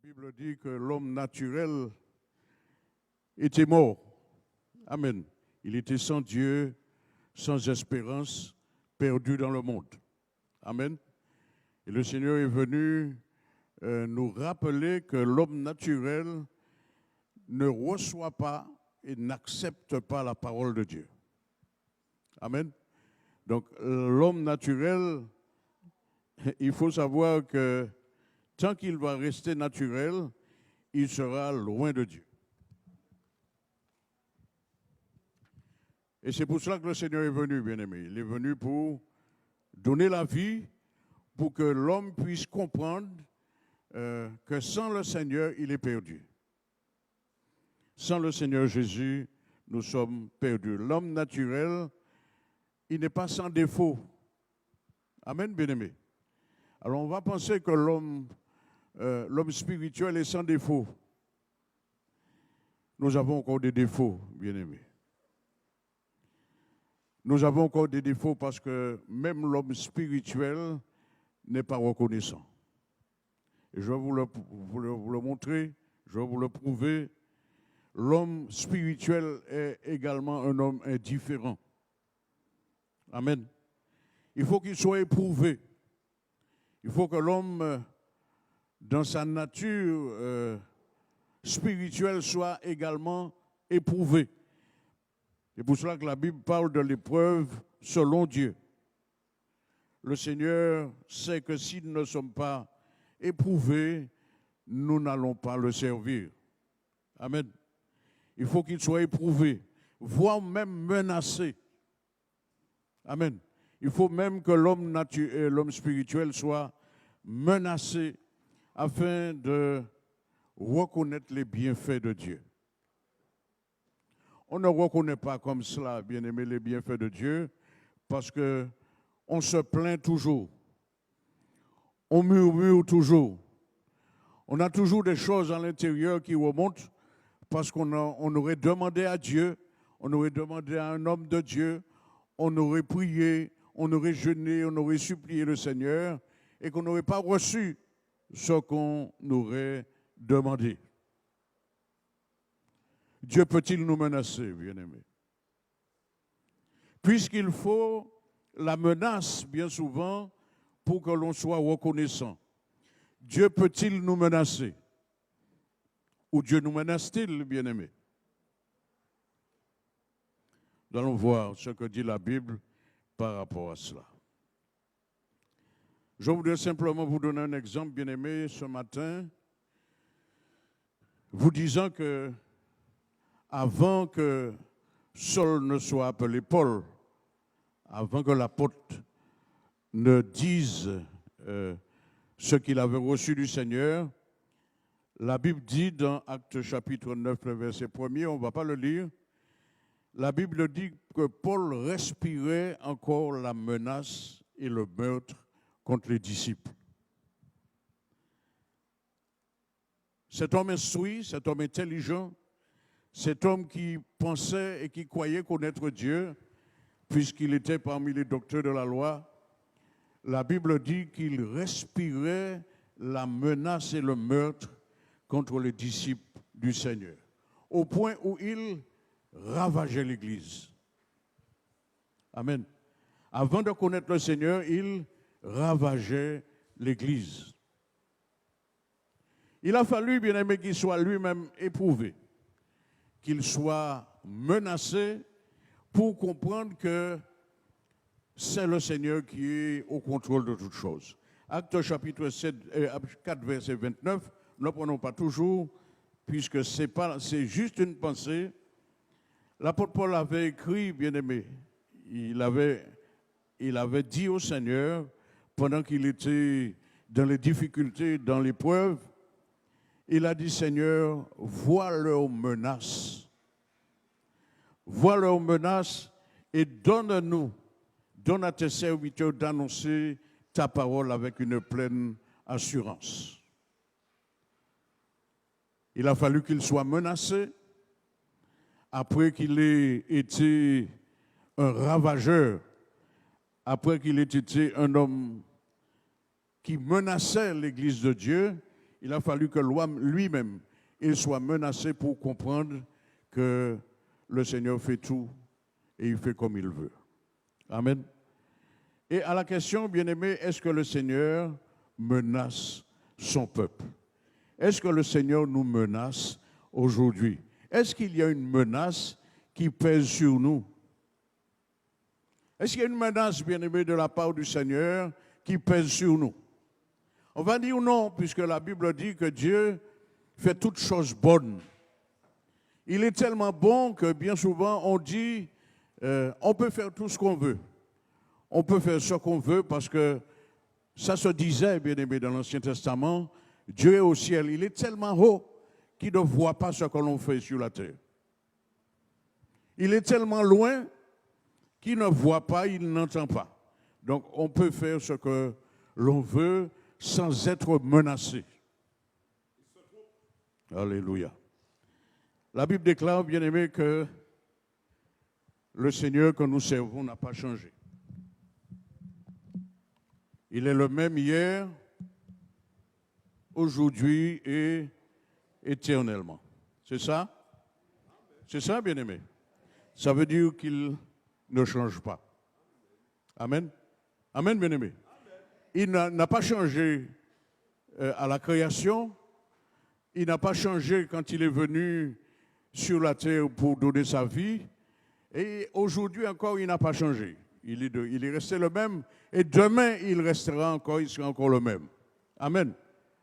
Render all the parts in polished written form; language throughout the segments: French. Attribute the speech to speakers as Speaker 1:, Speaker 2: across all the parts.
Speaker 1: Bible dit que l'homme naturel était mort. Amen. Il était sans Dieu, sans espérance, perdu dans le monde. Amen. Et le Seigneur est venu nous rappeler que l'homme naturel ne reçoit pas et n'accepte pas la parole de Dieu. Amen. Donc l'homme naturel, il faut savoir que tant qu'il va rester naturel, il sera loin de Dieu. Et c'est pour cela que le Seigneur est venu, bien-aimé. Il est venu pour donner la vie, pour que l'homme puisse comprendre que sans le Seigneur, il est perdu. Sans le Seigneur Jésus, nous sommes perdus. L'homme naturel, il n'est pas sans défaut. Amen, bien-aimé. Alors on va penser que l'homme spirituel est sans défaut. Nous avons encore des défauts, bien-aimés. Nous avons encore des défauts parce que même l'homme spirituel n'est pas reconnaissant. Et je vais vous le montrer, je vais vous le prouver. L'homme spirituel est également un homme indifférent. Amen. Il faut qu'il soit éprouvé. Il faut que l'homme, dans sa nature spirituelle, soit également éprouvé. C'est pour cela que la Bible parle de l'épreuve selon Dieu. Le Seigneur sait que si nous ne sommes pas éprouvés, nous n'allons pas le servir. Amen. Il faut qu'il soit éprouvé, voire même menacé. Amen. Il faut même que l'homme spirituel soit menacé afin de reconnaître les bienfaits de Dieu. On ne reconnaît pas comme cela, bien-aimé, les bienfaits de Dieu parce qu'on se plaint toujours. On murmure toujours. On a toujours des choses à l'intérieur qui remontent parce qu'on aurait demandé à Dieu, on aurait demandé à un homme de Dieu, on aurait prié, on aurait jeûné, on aurait supplié le Seigneur et qu'on n'aurait pas reçu ce qu'on aurait demandé. Dieu peut-il nous menacer, bien-aimés? Puisqu'il faut la menace, bien souvent, pour que l'on soit reconnaissant. Dieu peut-il nous menacer? Ou Dieu nous menace-t-il, bien-aimés? Nous allons voir ce que dit la Bible par rapport à cela. Je voudrais simplement vous donner un exemple, bien-aimés, ce matin, vous disant que avant que Saul ne soit appelé Paul, avant que l'apôtre ne dise ce qu'il avait reçu du Seigneur, la Bible dit dans Actes chapitre 9, le verset 1er, on ne va pas le lire, la Bible dit que Paul respirait encore la menace et le meurtre contre les disciples. Cet homme instruit, cet homme intelligent, cet homme qui pensait et qui croyait connaître Dieu, puisqu'il était parmi les docteurs de la loi, la Bible dit qu'il respirait la menace et le meurtre contre les disciples du Seigneur, au point où il ravageait l'Église. Amen. Avant de connaître le Seigneur, il ravageait l'Église. Il a fallu, bien aimé, qu'il soit lui-même éprouvé, qu'il soit menacé pour comprendre que c'est le Seigneur qui est au contrôle de toutes choses. Actes chapitre 4, verset 29, ne prenons pas toujours, puisque c'est juste une pensée. L'apôtre Paul avait écrit, bien-aimé, il avait dit au Seigneur, pendant qu'il était dans les difficultés, dans l'épreuve, il a dit, Seigneur, vois leurs menaces. Vois leurs menaces et donne à tes serviteurs d'annoncer ta parole avec une pleine assurance. Il a fallu qu'il soit menacé après qu'il ait été un ravageur, après qu'il ait été un homme qui menaçait l'Église de Dieu. il a fallu que lui-même, il soit menacé pour comprendre que le Seigneur fait tout et il fait comme il veut. Amen. Et à la question, bien-aimé, est-ce que le Seigneur menace son peuple? Est-ce que le Seigneur nous menace aujourd'hui? Est-ce qu'il y a une menace qui pèse sur nous? Est-ce qu'il y a une menace, bien-aimé, de la part du Seigneur qui pèse sur nous? On va dire non, puisque la Bible dit que Dieu fait toutes choses bonnes. Il est tellement bon que bien souvent on dit on peut faire tout ce qu'on veut. On peut faire ce qu'on veut parce que ça se disait, bien aimé, dans l'Ancien Testament, Dieu est au ciel. Il est tellement haut qu'il ne voit pas ce que l'on fait sur la terre. Il est tellement loin qu'il ne voit pas, il n'entend pas. Donc on peut faire ce que l'on veut sans être menacé. Alléluia. La Bible déclare, bien aimé, que le Seigneur que nous servons n'a pas changé. Il est le même hier, aujourd'hui et éternellement. C'est ça? C'est ça, bien aimé? Ça veut dire qu'il ne change pas. Amen. Amen, bien aimé. Il n'a pas changé à la création. Il n'a pas changé quand il est venu sur la terre pour donner sa vie. Et aujourd'hui encore, il n'a pas changé. Il est resté le même. Et demain, il restera encore, il sera encore le même. Amen.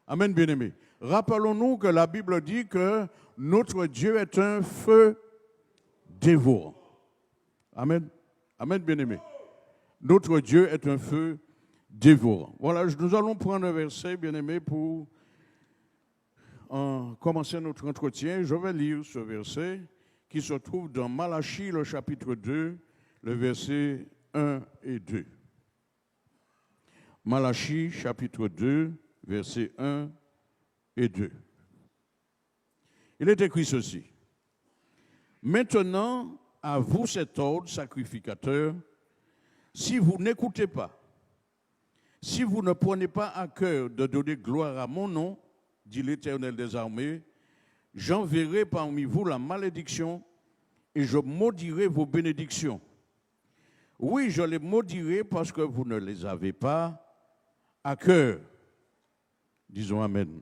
Speaker 1: Amen, bien-aimé. Rappelons-nous que la Bible dit que notre Dieu est un feu dévorant. Amen. Amen, bien-aimé. Notre Dieu est un feu dévorant. Voilà, nous allons prendre un verset, bien-aimé, pour commencer notre entretien. Je vais lire ce verset qui se trouve dans Malachie, le chapitre 2, le verset 1 et 2. Malachie, chapitre 2, versets 1 et 2. Il est écrit ceci. Maintenant, à vous cet ordre sacrificateur, si vous n'écoutez pas, si vous ne prenez pas à cœur de donner gloire à mon nom, dit l'Éternel des armées, j'enverrai parmi vous la malédiction et je maudirai vos bénédictions. Oui, je les maudirai parce que vous ne les avez pas à cœur. Disons Amen.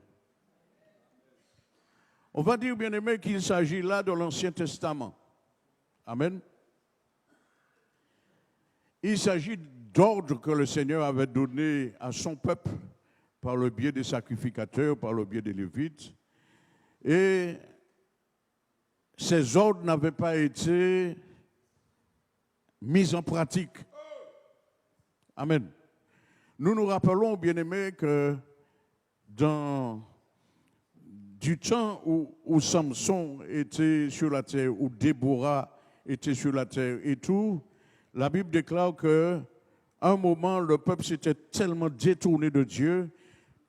Speaker 1: On va dire, bien aimé, qu'il s'agit là de l'Ancien Testament. Amen. Il s'agit d'ordres que le Seigneur avait donnés à son peuple par le biais des sacrificateurs, par le biais des Lévites. Et ces ordres n'avaient pas été mis en pratique. Amen. Nous nous rappelons, bien aimés, que du temps où Samson était sur la terre, où Déborah était sur la terre et tout, la Bible déclare qu'à un moment, le peuple s'était tellement détourné de Dieu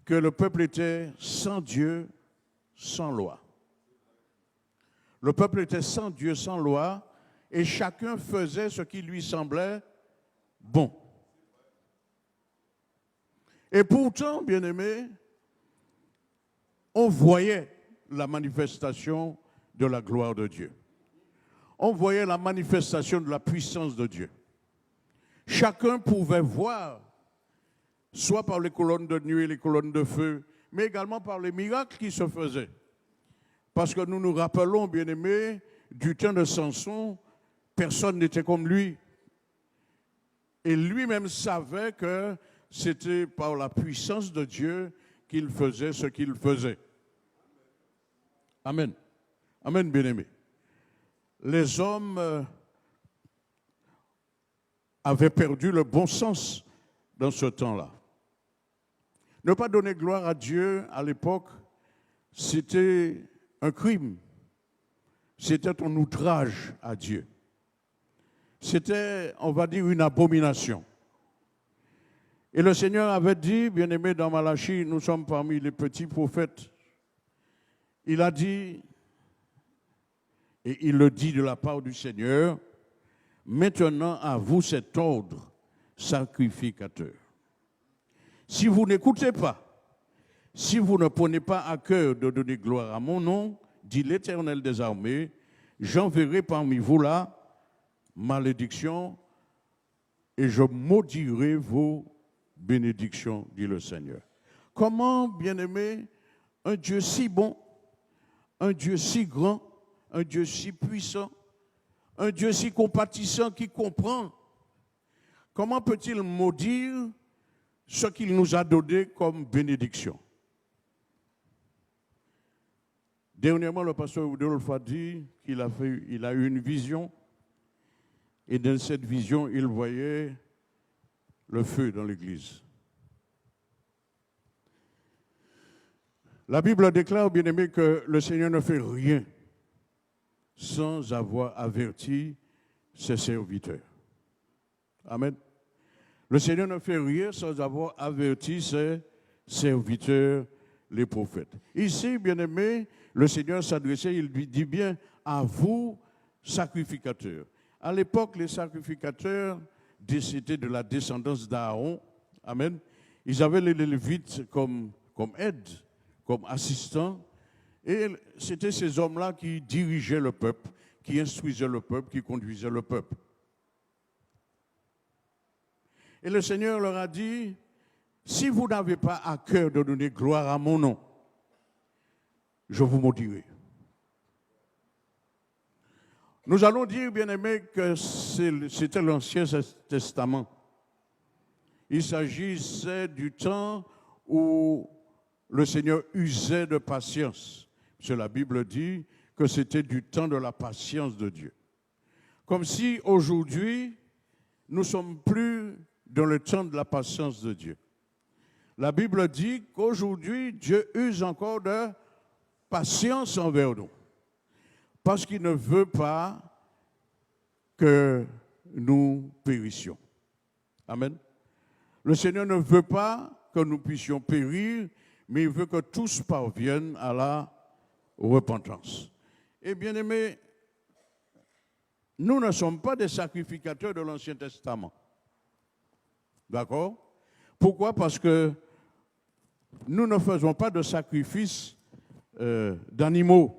Speaker 1: que le peuple était sans Dieu, sans loi. Le peuple était sans Dieu, sans loi, et chacun faisait ce qui lui semblait bon. Et pourtant, bien-aimés, on voyait la manifestation de la gloire de Dieu. On voyait la manifestation de la puissance de Dieu. Chacun pouvait voir, soit par les colonnes de nuit et les colonnes de feu, mais également par les miracles qui se faisaient. Parce que nous nous rappelons, bien-aimés, du temps de Samson, personne n'était comme lui. Et lui-même savait que c'était par la puissance de Dieu qu'il faisait ce qu'il faisait. Amen. Amen, bien-aimés. Les hommes avaient perdu le bon sens dans ce temps-là. Ne pas donner gloire à Dieu à l'époque, c'était un crime. C'était un outrage à Dieu. C'était, on va dire, une abomination. Et le Seigneur avait dit, bien-aimé, dans Malachie, nous sommes parmi les petits prophètes, il a dit, et il le dit de la part du Seigneur, maintenant à vous cet ordre sacrificateur. Si vous n'écoutez pas, si vous ne prenez pas à cœur de donner gloire à mon nom, dit l'Éternel des armées, j'enverrai parmi vous la malédiction et je maudirai vos bénédictions, dit le Seigneur. Comment, bien-aimé, un Dieu si bon, un Dieu si grand, un Dieu si puissant, un Dieu si compatissant qui comprend, comment peut-il maudire ce qu'il nous a donné comme bénédiction? Dernièrement, le pasteur Rudolph a dit qu'il a eu une vision, et dans cette vision, il voyait le feu dans l'église. La Bible déclare, bien aimé, que le Seigneur ne fait rien sans avoir averti ses serviteurs. Amen. Le Seigneur ne fait rien sans avoir averti ses serviteurs, les prophètes. Ici, bien aimé, le Seigneur s'adressait, il lui dit bien, à vous, sacrificateurs. À l'époque, les sacrificateurs, c'était de la descendance d'Aaron. Amen. Ils avaient les Lévites comme aide, comme assistants. Et c'était ces hommes-là qui dirigeaient le peuple, qui instruisaient le peuple, qui conduisaient le peuple. Et le Seigneur leur a dit, si vous n'avez pas à cœur de donner gloire à mon nom, je vous maudirai. Nous allons dire, bien aimé, que c'était l'Ancien Testament. Il s'agissait du temps où le Seigneur usait de patience. Parce que la Bible dit que c'était du temps de la patience de Dieu. Comme si aujourd'hui, nous ne sommes plus dans le temps de la patience de Dieu. La Bible dit qu'aujourd'hui, Dieu use encore de patience envers nous. Parce qu'il ne veut pas que nous périssions. Amen. Le Seigneur ne veut pas que nous puissions périr, mais il veut que tous parviennent à la repentance. Et bien aimés, nous ne sommes pas des sacrificateurs de l'Ancien Testament. D'accord? Pourquoi? Parce que nous ne faisons pas de sacrifice d'animaux.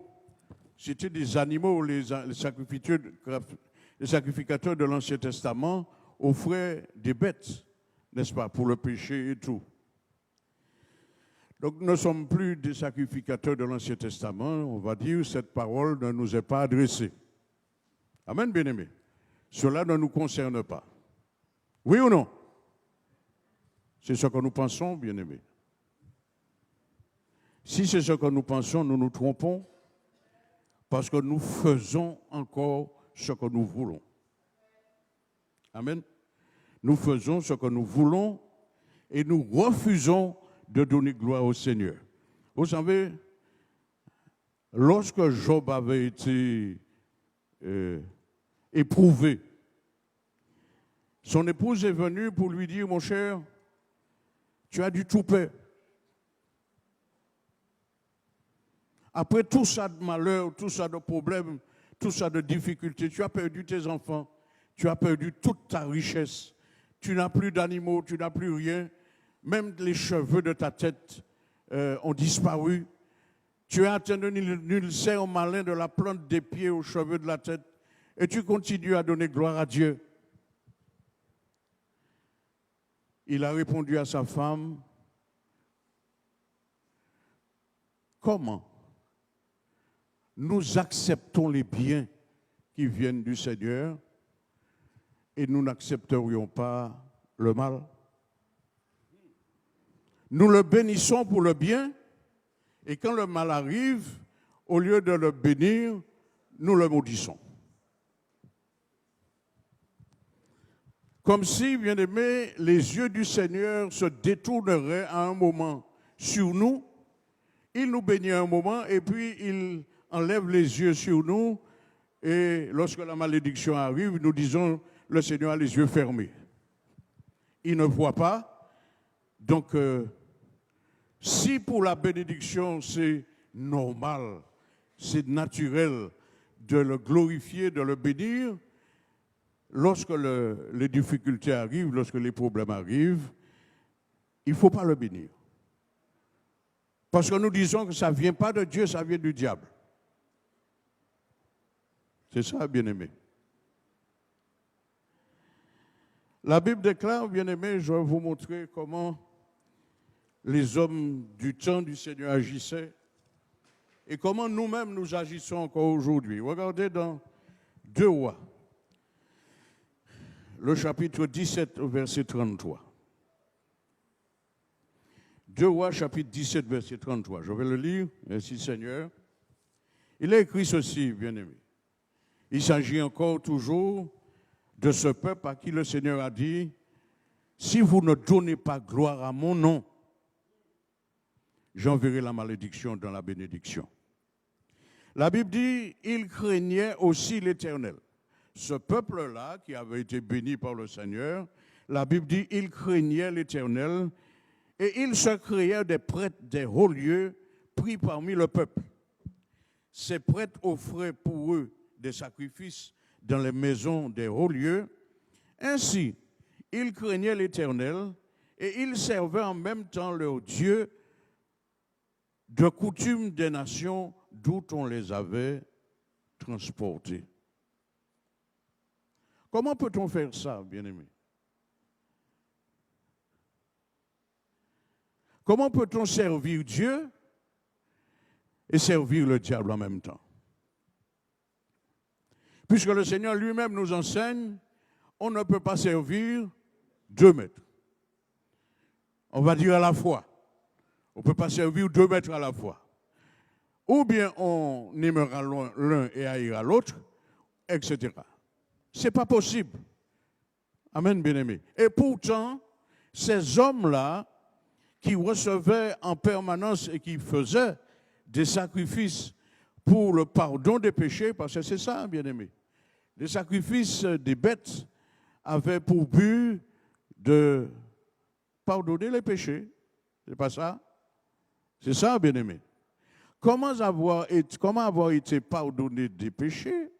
Speaker 1: C'était des animaux, les sacrificateurs de l'Ancien Testament offraient des bêtes, n'est-ce pas, pour le péché et tout. Donc nous ne sommes plus des sacrificateurs de l'Ancien Testament, on va dire cette parole ne nous est pas adressée. Amen, bien-aimés. Cela ne nous concerne pas. Oui ou non? C'est ce que nous pensons, bien-aimés. Si c'est ce que nous pensons, nous nous trompons parce que nous faisons encore ce que nous voulons. Amen. Nous faisons ce que nous voulons et nous refusons de donner gloire au Seigneur. Vous savez, lorsque Job avait été éprouvé, son épouse est venue pour lui dire, mon cher, tu as du toupet. Après tout ça de malheur, tout ça de problèmes, tout ça de difficultés, tu as perdu tes enfants, tu as perdu toute ta richesse, tu n'as plus d'animaux, tu n'as plus rien, même les cheveux de ta tête ont disparu. Tu as atteint nul sert malin de la plante des pieds aux cheveux de la tête et tu continues à donner gloire à Dieu. Il a répondu à sa femme, comment nous acceptons les biens qui viennent du Seigneur et nous n'accepterions pas le mal? Nous le bénissons pour le bien et quand le mal arrive, au lieu de le bénir, nous le maudissons. Comme si, bien aimé, les yeux du Seigneur se détourneraient à un moment sur nous. Il nous bénit un moment et puis il enlève les yeux sur nous. Et lorsque la malédiction arrive, nous disons, le Seigneur a les yeux fermés. Il ne voit pas. Donc, si pour la bénédiction, c'est normal, c'est naturel de le glorifier, de le bénir, lorsque les difficultés arrivent, lorsque les problèmes arrivent, il ne faut pas le bénir. Parce que nous disons que ça ne vient pas de Dieu, ça vient du diable. C'est ça, bien-aimé. La Bible déclare, bien-aimé, je vais vous montrer comment les hommes du temps du Seigneur agissaient et comment nous-mêmes nous agissons encore aujourd'hui. Regardez dans 2 Rois, le chapitre 17, verset 33. 2 Rois, chapitre 17, verset 33. Je vais le lire. Merci Seigneur. Il est écrit ceci, bien-aimé. Il s'agit encore toujours de ce peuple à qui le Seigneur a dit, si vous ne donnez pas gloire à mon nom, j'enverrai la malédiction dans la bénédiction. La Bible dit, il craignait aussi l'Éternel. Ce peuple-là, qui avait été béni par le Seigneur, la Bible dit, il craignait l'Éternel et il se créait des prêtres des hauts lieux pris parmi le peuple. Ces prêtres offraient pour eux des sacrifices dans les maisons des hauts lieux. Ainsi, ils craignaient l'Éternel et ils servaient en même temps leur Dieu de coutume des nations d'où on les avait transportés. Comment peut-on faire ça, bien-aimé? Comment peut-on servir Dieu et servir le diable en même temps? Puisque le Seigneur lui-même nous enseigne, on ne peut pas servir 2 maîtres. On va dire à la fois. On ne peut pas servir 2 maîtres à la fois. Ou bien on aimera l'un et haïra l'autre, etc. Ce n'est pas possible. Amen, bien-aimé. Et pourtant, ces hommes-là, qui recevaient en permanence et qui faisaient des sacrifices pour le pardon des péchés, parce que c'est ça, bien-aimé. Les sacrifices des bêtes avaient pour but de pardonner les péchés. C'est pas ça? C'est ça, bien-aimé. Comment avoir été pardonné des péchés?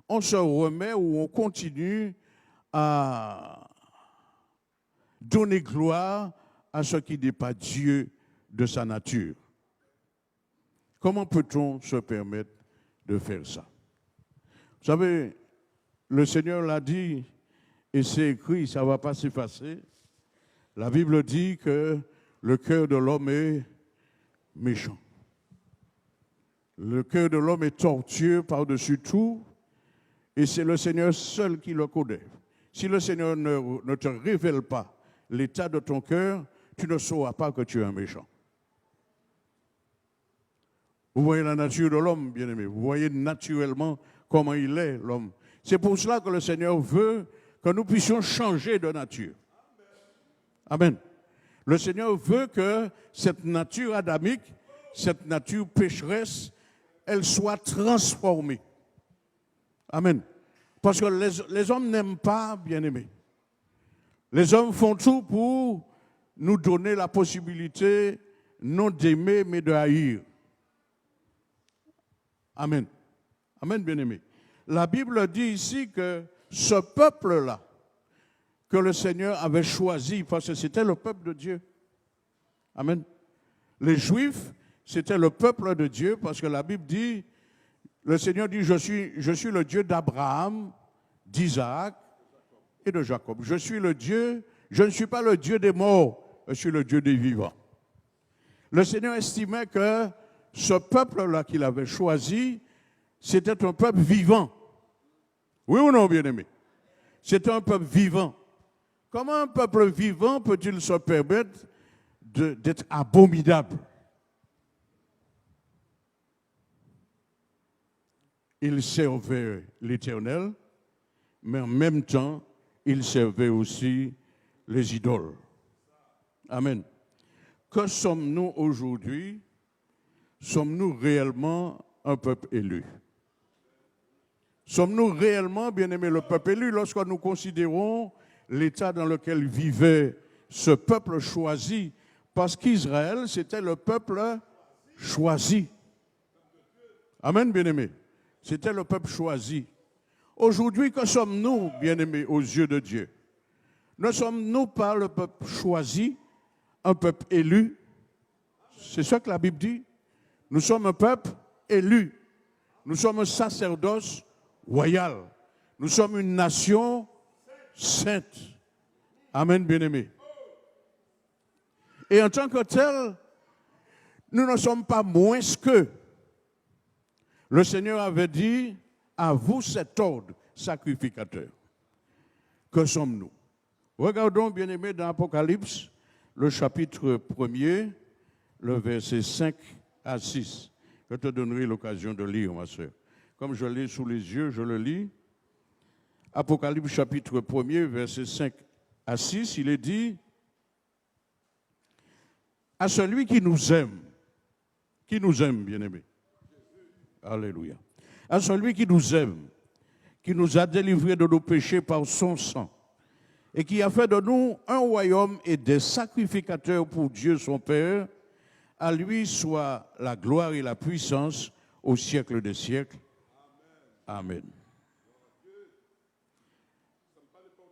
Speaker 1: On se remet ou on continue à donner gloire à ce qui n'est pas Dieu de sa nature. Comment peut-on se permettre de faire ça? Vous savez, le Seigneur l'a dit, et c'est écrit, ça ne va pas s'effacer. La Bible dit que le cœur de l'homme est méchant. Le cœur de l'homme est tortueux par-dessus tout, et c'est le Seigneur seul qui le connaît. Si le Seigneur ne te révèle pas l'état de ton cœur, tu ne sauras pas que tu es un méchant. Vous voyez la nature de l'homme, bien-aimé. Vous voyez naturellement comment il est, l'homme. C'est pour cela que le Seigneur veut que nous puissions changer de nature. Amen. Le Seigneur veut que cette nature adamique, cette nature pécheresse, elle soit transformée. Amen. Parce que les hommes n'aiment pas, bien-aimés. Les hommes font tout pour nous donner la possibilité non d'aimer, mais de haïr. Amen. Amen, bien-aimé. La Bible dit ici que ce peuple-là, que le Seigneur avait choisi, parce que c'était le peuple de Dieu. Amen. Les Juifs, c'était le peuple de Dieu, parce que la Bible dit, le Seigneur dit, je suis le Dieu d'Abraham, d'Isaac et de Jacob. Je suis le Dieu, je ne suis pas le Dieu des morts, je suis le Dieu des vivants. Le Seigneur estimait que ce peuple-là qu'il avait choisi, c'était un peuple vivant. Oui ou non, bien-aimé? C'était un peuple vivant. Comment un peuple vivant peut-il se permettre d'être abominable? Il servait l'Éternel, mais en même temps, il servait aussi les idoles. Amen. Que sommes-nous aujourd'hui? Sommes-nous réellement un peuple élu? Sommes-nous réellement, bien-aimés, le peuple élu lorsque nous considérons l'état dans lequel vivait ce peuple choisi? Parce qu'Israël, c'était le peuple choisi. Amen, bien-aimés. C'était le peuple choisi. Aujourd'hui, que sommes-nous, bien-aimés, aux yeux de Dieu? Ne sommes-nous pas le peuple choisi, un peuple élu? C'est ce que la Bible dit. Nous sommes un peuple élu. Nous sommes un sacerdoce royal. Nous sommes une nation sainte. Amen, bien-aimés. Et en tant que tel, nous ne sommes pas moins que. Le Seigneur avait dit, à vous cet ordre sacrificateur. Que sommes-nous? Regardons, bien-aimés, dans Apocalypse, le chapitre 1er, le verset 5 à 6. Je te donnerai l'occasion de lire, ma soeur. Comme je l'ai sous les yeux, je le lis. Apocalypse chapitre 1er, verset 5 à 6, il est dit, à celui qui nous aime, bien-aimé. Alléluia. À celui qui nous aime, qui nous a délivrés de nos péchés par son sang, et qui a fait de nous un royaume et des sacrificateurs pour Dieu son Père, à lui soit la gloire et la puissance au siècle des siècles. Amen.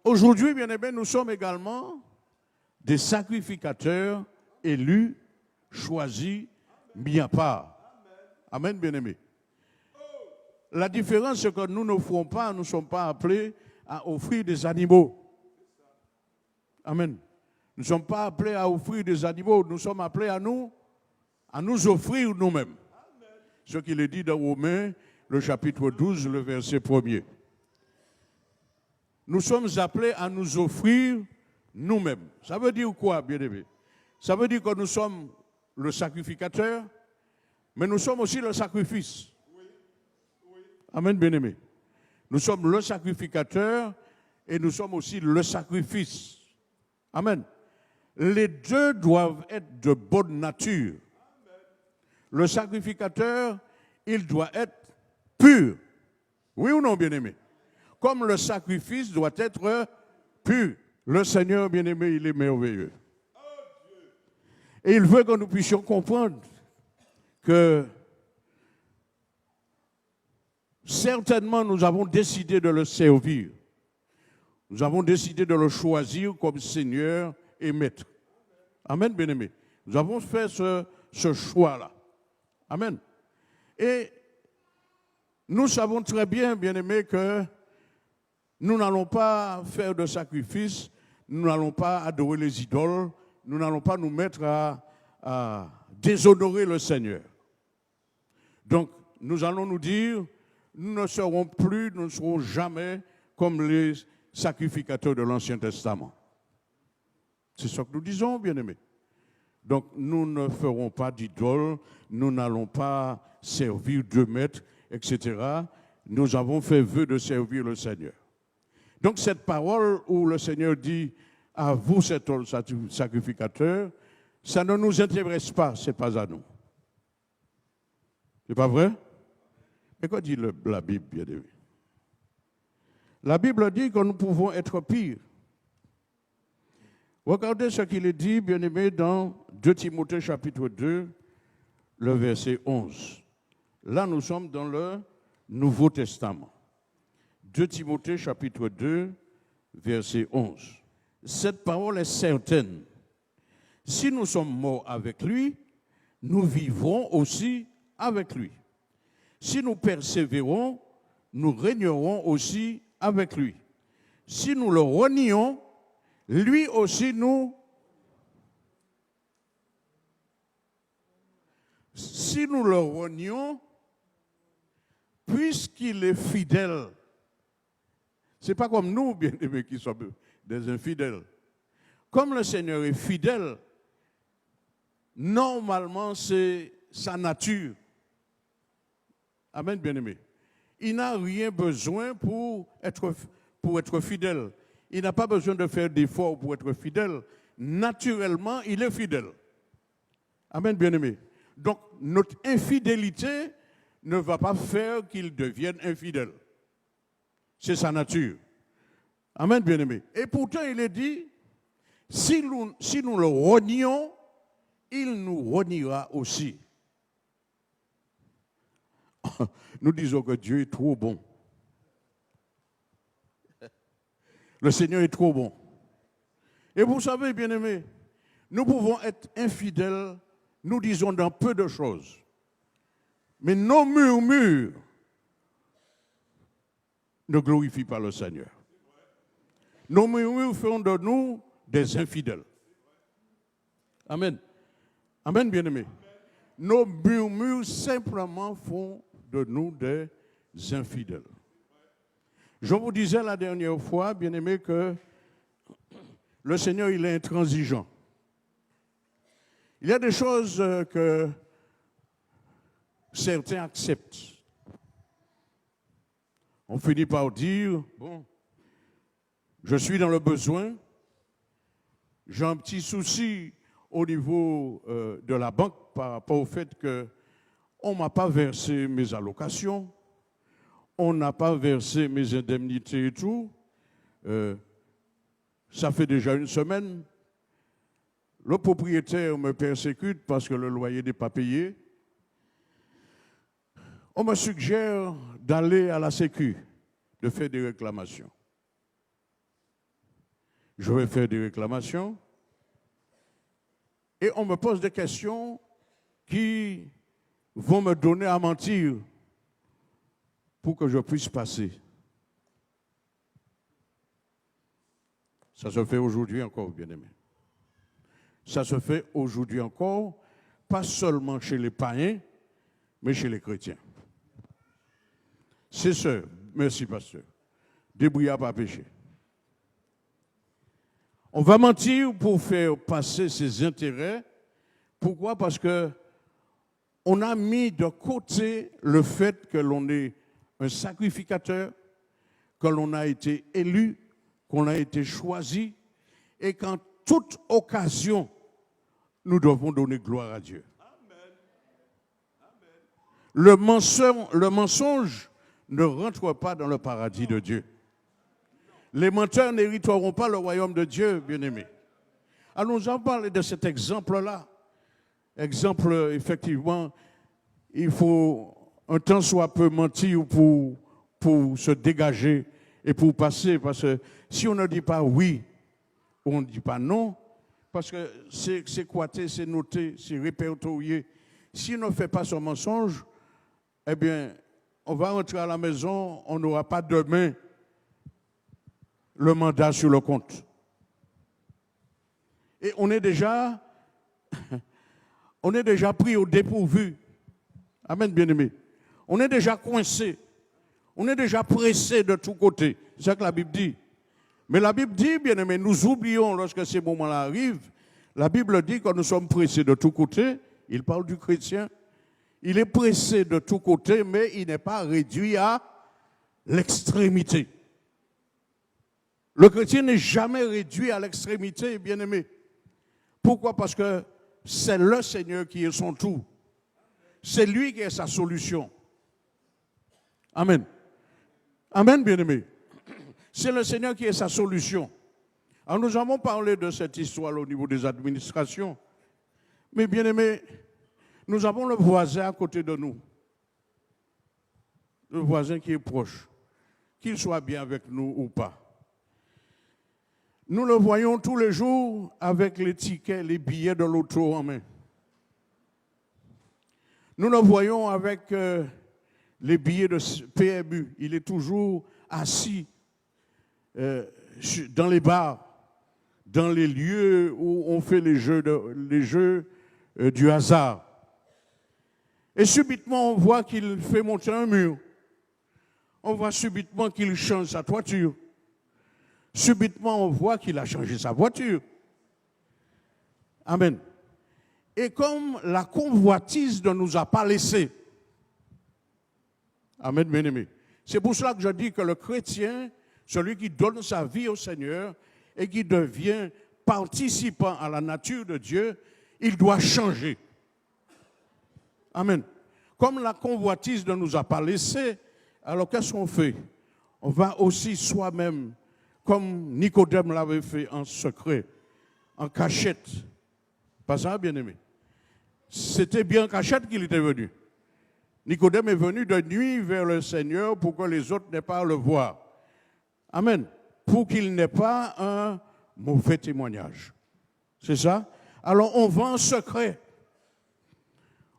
Speaker 1: Aujourd'hui, bien aimé, nous sommes également des sacrificateurs élus, choisis, mis à part. Amen, bien aimé. La différence, c'est que nous ne ferons pas, nous ne sommes pas appelés à offrir des animaux. Amen. Nous ne sommes pas appelés à offrir des animaux, nous sommes appelés à nous offrir nous-mêmes. Ce qu'il est dit dans Romains, le chapitre 12, le verset 1er. Nous sommes appelés à nous offrir nous-mêmes. Ça veut dire quoi, bien-aimé? Ça veut dire que nous sommes le sacrificateur, mais nous sommes aussi le sacrifice. Amen, bien-aimé. Nous sommes le sacrificateur et nous sommes aussi le sacrifice. Amen. Les deux doivent être de bonne nature. Le sacrificateur, il doit être pur. Oui ou non, bien-aimé? Comme le sacrifice doit être pur. Le Seigneur, bien-aimé, il est merveilleux. Et il veut que nous puissions comprendre que certainement nous avons décidé de le servir. Nous avons décidé de le choisir comme Seigneur et Maître. Amen, bien-aimé. Nous avons fait ce choix-là. Amen. Et nous savons très bien, bien-aimé, que nous n'allons pas faire de sacrifice, nous n'allons pas adorer les idoles, nous n'allons pas nous mettre à déshonorer le Seigneur. Donc, nous allons nous dire, nous ne serons plus, nous ne serons jamais comme les sacrificateurs de l'Ancien Testament. C'est ce que nous disons, bien-aimés. Donc, nous ne ferons pas d'idoles, nous n'allons pas servir Dieu maître, etc. Nous avons fait vœu de servir le Seigneur. Donc, cette parole où le Seigneur dit « à vous, cet homme sacrificateur », ça ne nous intéresse pas, ce n'est pas à nous. C'est pas vrai? Et quoi dit la Bible, bien-aimé? La Bible dit que nous pouvons être pires. Regardez ce qu'il est dit, bien-aimé, dans 2 Timothée chapitre 2, le verset 11. Là, nous sommes dans le Nouveau Testament. 2 Timothée chapitre 2, verset 11. Cette parole est certaine. Si nous sommes morts avec lui, nous vivrons aussi avec lui. Si nous persévérons, nous régnerons aussi avec lui. Si nous le renions, lui aussi nous... Si nous le renions, puisqu'il est fidèle, ce n'est pas comme nous, bien-aimés, qui sommes des infidèles. Comme le Seigneur est fidèle, normalement, c'est sa nature. Amen, bien-aimé. Il n'a rien besoin pour être fidèle. Il n'a pas besoin de faire d'efforts pour être fidèle. Naturellement, il est fidèle. Amen, bien-aimé. Donc, notre infidélité ne va pas faire qu'il devienne infidèle. C'est sa nature. Amen, bien-aimé. Et pourtant, il est dit, si nous le renions, il nous reniera aussi. Nous disons que Dieu est trop bon. Le Seigneur est trop bon. Et vous savez, bien-aimés, nous pouvons être infidèles, nous disons dans peu de choses. Mais nos murmures ne glorifient pas le Seigneur. Nos murmures font de nous des infidèles. Amen. Amen, bien-aimés. Nos murmures simplement font de nous des infidèles. Je vous disais la dernière fois, bien-aimés, que le Seigneur, il est intransigeant. Il y a des choses que certains acceptent. On finit par dire, bon, je suis dans le besoin, j'ai un petit souci au niveau de la banque par rapport au fait qu'on ne m'a pas versé mes allocations, on n'a pas versé mes indemnités et tout. Ça fait déjà une semaine. Le propriétaire me persécute parce que le loyer n'est pas payé. On me suggère d'aller à la Sécu, de faire des réclamations. Je vais faire des réclamations. Et on me pose des questions qui vont me donner à mentir pour que je puisse passer. Ça se fait aujourd'hui encore, bien-aimés. Ça se fait aujourd'hui encore, pas seulement chez les païens, mais chez les chrétiens. C'est ça, merci pasteur. Débrouillard pas péché. On va mentir pour faire passer ses intérêts. Pourquoi? Parce que on a mis de côté le fait que l'on est un sacrificateur, que l'on a été élu, qu'on a été choisi, et qu'en toute occasion, nous devons donner gloire à Dieu. Le mensonge ne rentre pas dans le paradis de Dieu. Les menteurs n'hériteront pas le royaume de Dieu, bien-aimés. Alors nous allons parler de cet exemple-là. Exemple, effectivement, il faut un temps soit peu mentir pour se dégager et pour passer. Parce que si on ne dit pas oui, on ne dit pas non, parce que c'est coité, c'est noté, c'est répertorié. Si on ne fait pas son mensonge, eh bien, on va rentrer à la maison, on n'aura pas demain le mandat sur le compte. Et on est déjà pris au dépourvu. Amen, bien-aimé. On est déjà coincé. On est déjà pressé de tous côtés. C'est ça que la Bible dit. Mais la Bible dit, bien-aimé, nous oublions lorsque ces moments-là arrivent. La Bible dit que nous sommes pressés de tous côtés. Il parle du chrétien. Il est pressé de tous côtés, mais il n'est pas réduit à l'extrémité. Le chrétien n'est jamais réduit à l'extrémité, bien-aimé. Pourquoi? Parce que c'est le Seigneur qui est son tout. C'est lui qui est sa solution. Amen. Amen, bien-aimé. C'est le Seigneur qui est sa solution. Alors nous avons parlé de cette histoire au niveau des administrations. Mais bien-aimé, nous avons le voisin à côté de nous. Le voisin qui est proche. Qu'il soit bien avec nous ou pas. Nous le voyons tous les jours avec les tickets, les billets de l'auto en main. Nous le voyons avec les billets de PMU. Il est toujours assis dans les bars, dans les lieux où on fait les jeux du hasard. Et subitement, on voit qu'il fait monter un mur. On voit subitement qu'il change sa toiture. Subitement, on voit qu'il a changé sa voiture. Amen. Et comme la convoitise ne nous a pas laissés. Amen, bien-aimé. C'est pour cela que je dis que le chrétien, celui qui donne sa vie au Seigneur et qui devient participant à la nature de Dieu, il doit changer. Amen. Comme la convoitise ne nous a pas laissés, alors qu'est-ce qu'on fait? On va aussi soi-même, comme Nicodème l'avait fait en secret, en cachette. Pas ça, bien-aimé? C'était bien en cachette qu'il était venu. Nicodème est venu de nuit vers le Seigneur pour que les autres n'aient pas à le voir. Amen. Pour qu'il n'ait pas un mauvais témoignage. C'est ça? Alors on va en secret.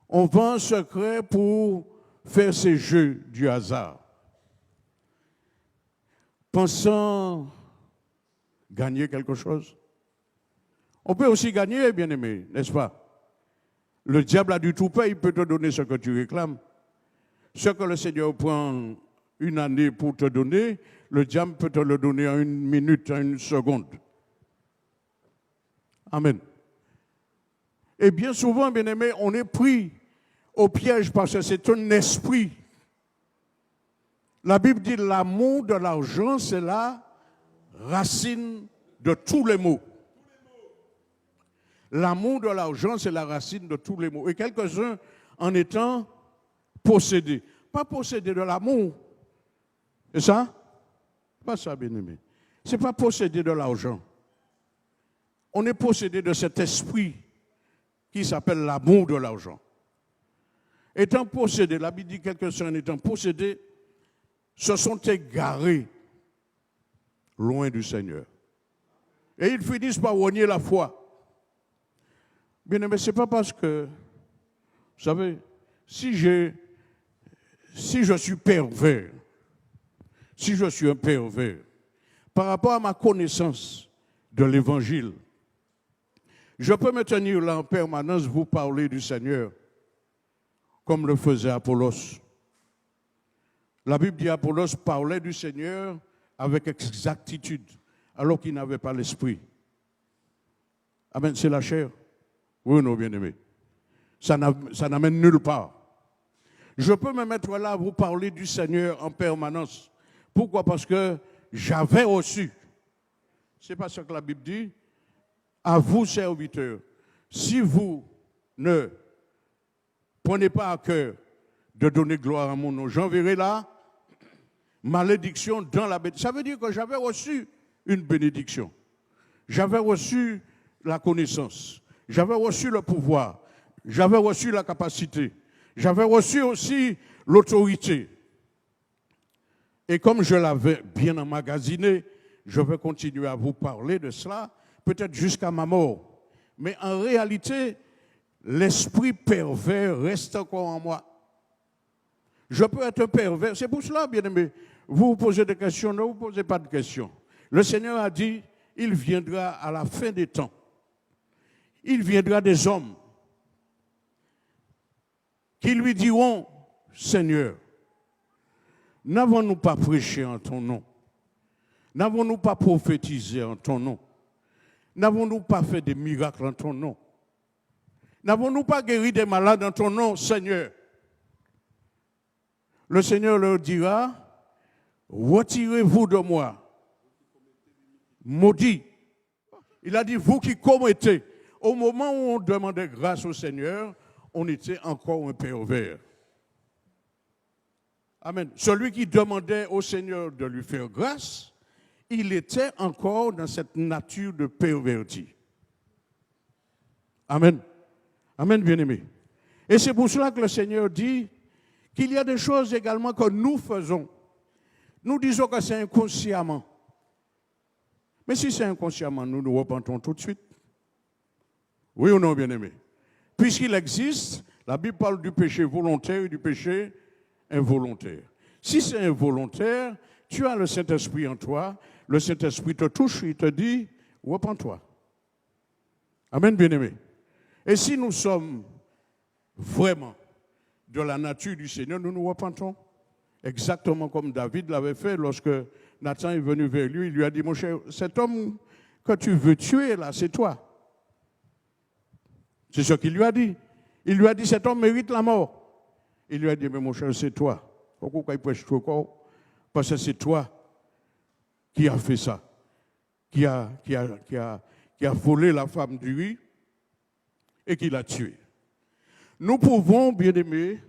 Speaker 1: On vend un secret pour faire ces jeux du hasard, pensant gagner quelque chose. On peut aussi gagner, bien aimé, n'est-ce pas? Le diable a du tout peur, il peut te donner ce que tu réclames. Ce que le Seigneur prend une année pour te donner, le diable peut te le donner en 1 minute, en 1 seconde. Amen. Et bien souvent, bien aimé, on est pris au piège parce que c'est un esprit. La Bible dit l'amour de l'argent, c'est la racine de tous les maux. L'amour de l'argent, c'est la racine de tous les maux. Et quelques-uns en étant possédés. Pas possédés de l'amour. C'est ça? Pas ça, bien-aimé. Ce n'est pas possédé de l'argent. On est possédé de cet esprit qui s'appelle l'amour de l'argent. Étant possédé, la Bible dit quelques-uns en étant possédés, se sont égarés loin du Seigneur. Et ils finissent par renier la foi. Bien-aimé, ce n'est pas parce que, vous savez, si je suis pervers, si je suis un pervers, par rapport à ma connaissance de l'Évangile, je peux me tenir là en permanence, vous parler du Seigneur, comme le faisait Apollos. La Bible dit Apollos parlait du Seigneur avec exactitude, alors qu'il n'avait pas l'esprit. Amen, c'est la chair. Oui ou non, bien-aimé? Ça n'amène nulle part. Je peux me mettre là à vous parler du Seigneur en permanence. Pourquoi? Parce que j'avais reçu. Ce n'est pas ce que la Bible dit. À vous, serviteurs, si vous ne prenez pas à cœur de donner gloire à mon nom, j'enverrai là malédiction dans la bénédiction. Ça veut dire que j'avais reçu une bénédiction. J'avais reçu la connaissance. J'avais reçu le pouvoir, j'avais reçu la capacité, j'avais reçu aussi l'autorité. Et comme je l'avais bien emmagasiné, je vais continuer à vous parler de cela, peut-être jusqu'à ma mort. Mais en réalité, l'esprit pervers reste encore en moi. Je peux être un pervers. C'est pour cela, bien-aimé, vous vous posez des questions, ne vous posez pas de questions. Le Seigneur a dit, il viendra à la fin des temps. Il viendra des hommes qui lui diront, Seigneur, n'avons-nous pas prêché en ton nom? N'avons-nous pas prophétisé en ton nom? N'avons-nous pas fait des miracles en ton nom? N'avons-nous pas guéri des malades en ton nom, Seigneur? Le Seigneur leur dira, retirez-vous de moi, maudit. Il a dit, vous qui commettez. Au moment où on demandait grâce au Seigneur, on était encore un pervers. Amen. Celui qui demandait au Seigneur de lui faire grâce, il était encore dans cette nature de perverti. Amen. Amen, bien-aimé. Et c'est pour cela que le Seigneur dit qu'il y a des choses également que nous faisons. Nous disons que c'est inconsciemment. Mais si c'est inconsciemment, nous nous repentons tout de suite. Oui ou non, bien-aimé? Puisqu'il existe, la Bible parle du péché volontaire et du péché involontaire. Si c'est involontaire, tu as le Saint-Esprit en toi, le Saint-Esprit te touche, il te dit, repens-toi. Amen, bien-aimé. Et si nous sommes vraiment de la nature du Seigneur, nous nous repentons. Exactement comme David l'avait fait lorsque Nathan est venu vers lui, il lui a dit, mon cher, cet homme que tu veux tuer là, c'est toi. C'est ce qu'il lui a dit. Il lui a dit, cet homme mérite la mort. Il lui a dit, mais mon cher, c'est toi. Pourquoi il prêche trop corps? Parce que c'est toi qui as fait ça, qui a volé la femme du riz et qui l'a tué. Nous pouvons, bien-aimés,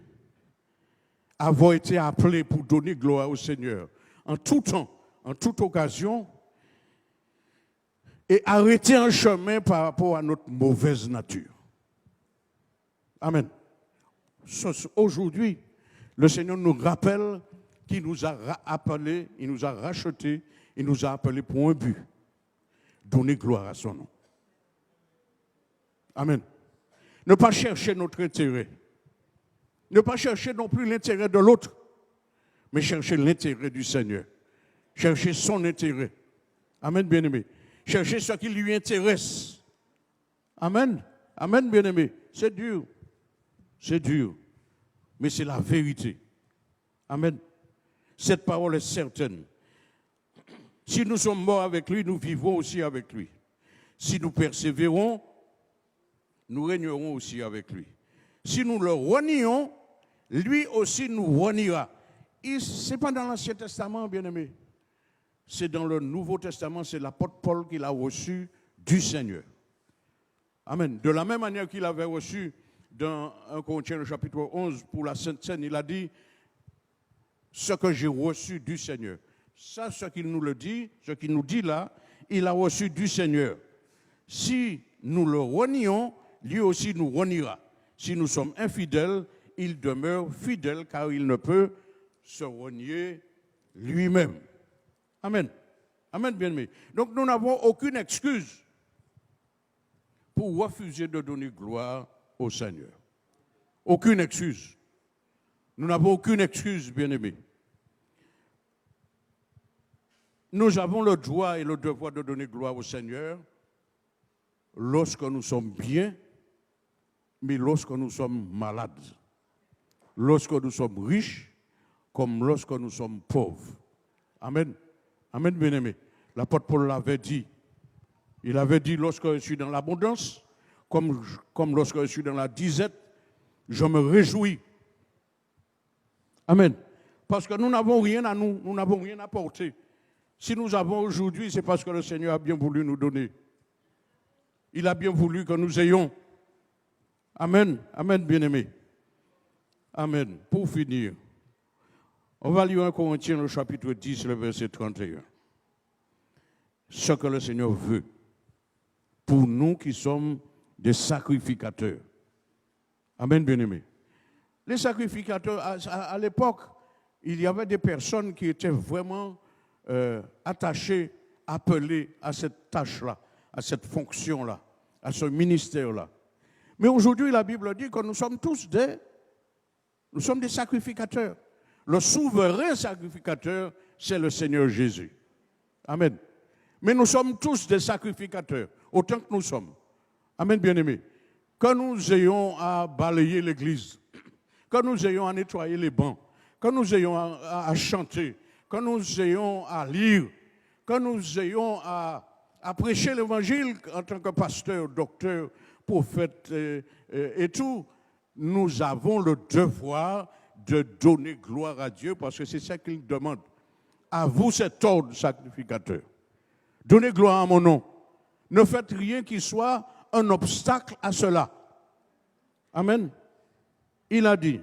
Speaker 1: avoir été appelés pour donner gloire au Seigneur en tout temps, en toute occasion, et arrêter un chemin par rapport à notre mauvaise nature. Amen. Aujourd'hui, le Seigneur nous rappelle qu'il nous a appelés, il nous a rachetés, il nous a appelés pour un but. Donner gloire à son nom. Amen. Ne pas chercher notre intérêt. Ne pas chercher non plus l'intérêt de l'autre, mais chercher l'intérêt du Seigneur. Chercher son intérêt. Amen, bien-aimé. Chercher ce qui lui intéresse. Amen. Amen, bien-aimé. C'est dur. C'est dur. Mais c'est la vérité. Amen. Cette parole est certaine. Si nous sommes morts avec lui, nous vivons aussi avec lui. Si nous persévérons, nous régnerons aussi avec lui. Si nous le renions, lui aussi nous reniera. Ce n'est pas dans l'Ancien Testament, bien-aimé. C'est dans le Nouveau Testament, c'est l'apôtre Paul qui l'a reçu du Seigneur. Amen. De la même manière qu'il avait reçu dans 1 Corinthiens, le chapitre 11, pour la Sainte Seine, il a dit ce que j'ai reçu du Seigneur. Ça, ce qu'il nous le dit, ce qu'il nous dit là, il a reçu du Seigneur. Si nous le renions, lui aussi nous reniera. Si nous sommes infidèles, il demeure fidèle car il ne peut se renier lui-même. Amen. Amen, bien-aimé. Donc nous n'avons aucune excuse pour refuser de donner gloire au Seigneur. Aucune excuse. Nous n'avons aucune excuse, bien-aimé. Nous avons le droit et le devoir de donner gloire au Seigneur lorsque nous sommes bien, mais lorsque nous sommes malades, lorsque nous sommes riches, comme lorsque nous sommes pauvres. Amen. Amen, bien-aimé. L'apôtre Paul l'avait dit. Il avait dit, lorsque je suis dans l'abondance, comme lorsque je suis dans la disette, je me réjouis. Amen. Parce que nous n'avons rien à nous n'avons rien à porter. Si nous avons aujourd'hui, c'est parce que le Seigneur a bien voulu nous donner. Il a bien voulu que nous ayons. Amen. Amen, bien-aimé. Amen. Pour finir, on va lire 1 Corinthiens, le chapitre 10, le verset 31. Ce que le Seigneur veut pour nous qui sommes des sacrificateurs. Amen, bien-aimé. Les sacrificateurs, à l'époque, il y avait des personnes qui étaient vraiment attachées, appelées à cette tâche-là, à cette fonction-là, à ce ministère-là. Mais aujourd'hui, la Bible dit que nous sommes tous des sacrificateurs. Le souverain sacrificateur, c'est le Seigneur Jésus. Amen. Mais nous sommes tous des sacrificateurs, autant que nous sommes. Amen, bien-aimés. Que nous ayons à balayer l'église, que nous ayons à nettoyer les bancs, que nous ayons à chanter, que nous ayons à lire, que nous ayons à prêcher l'évangile en tant que pasteur, docteur, prophète et tout, nous avons le devoir de donner gloire à Dieu parce que c'est ça qu'il demande. À vous cet ordre sacrificateur. Donnez gloire à mon nom. Ne faites rien qui soit un obstacle à cela. Amen. Il a dit,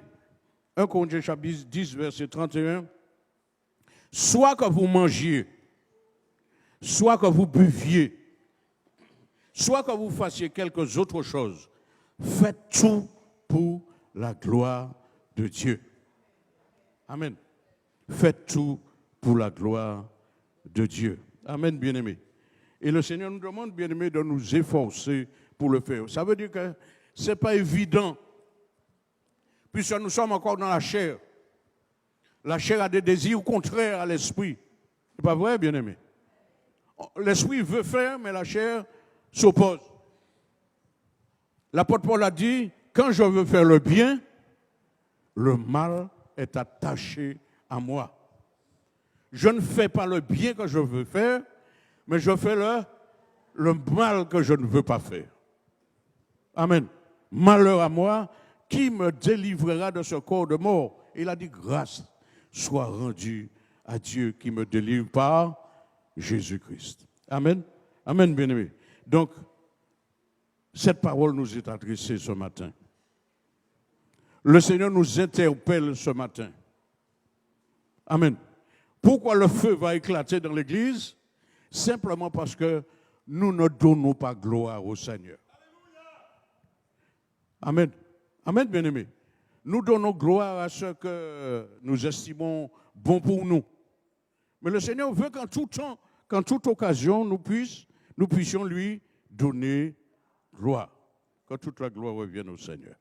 Speaker 1: 1 Corinthiens chapitre 10, verset 31, soit que vous mangiez, soit que vous buviez, soit que vous fassiez quelques autres choses, faites tout pour la gloire de Dieu. Amen. Faites tout pour la gloire de Dieu. Amen, bien-aimés. Et le Seigneur nous demande, bien-aimés, de nous efforcer pour le faire. Ça veut dire que ce n'est pas évident, puisque nous sommes encore dans la chair. La chair a des désirs contraires à l'esprit. Ce n'est pas vrai, bien-aimés? L'esprit veut faire, mais la chair s'oppose. L'apôtre Paul a dit, quand je veux faire le bien, le mal est attaché à moi. Je ne fais pas le bien que je veux faire, mais je fais le mal que je ne veux pas faire. Amen. Malheur à moi, qui me délivrera de ce corps de mort? Il a dit, grâce soit rendue à Dieu qui me délivre par Jésus-Christ. Amen. Amen, bien-aimé. Donc, cette parole nous est adressée ce matin. Le Seigneur nous interpelle ce matin. Amen. Pourquoi le feu va éclater dans l'Église? Simplement parce que nous ne donnons pas gloire au Seigneur. Amen. Amen, bien-aimés. Nous donnons gloire à ce que nous estimons bon pour nous. Mais le Seigneur veut qu'en tout temps, qu'en toute occasion, nous puissions lui donner gloire. Que toute la gloire revienne au Seigneur.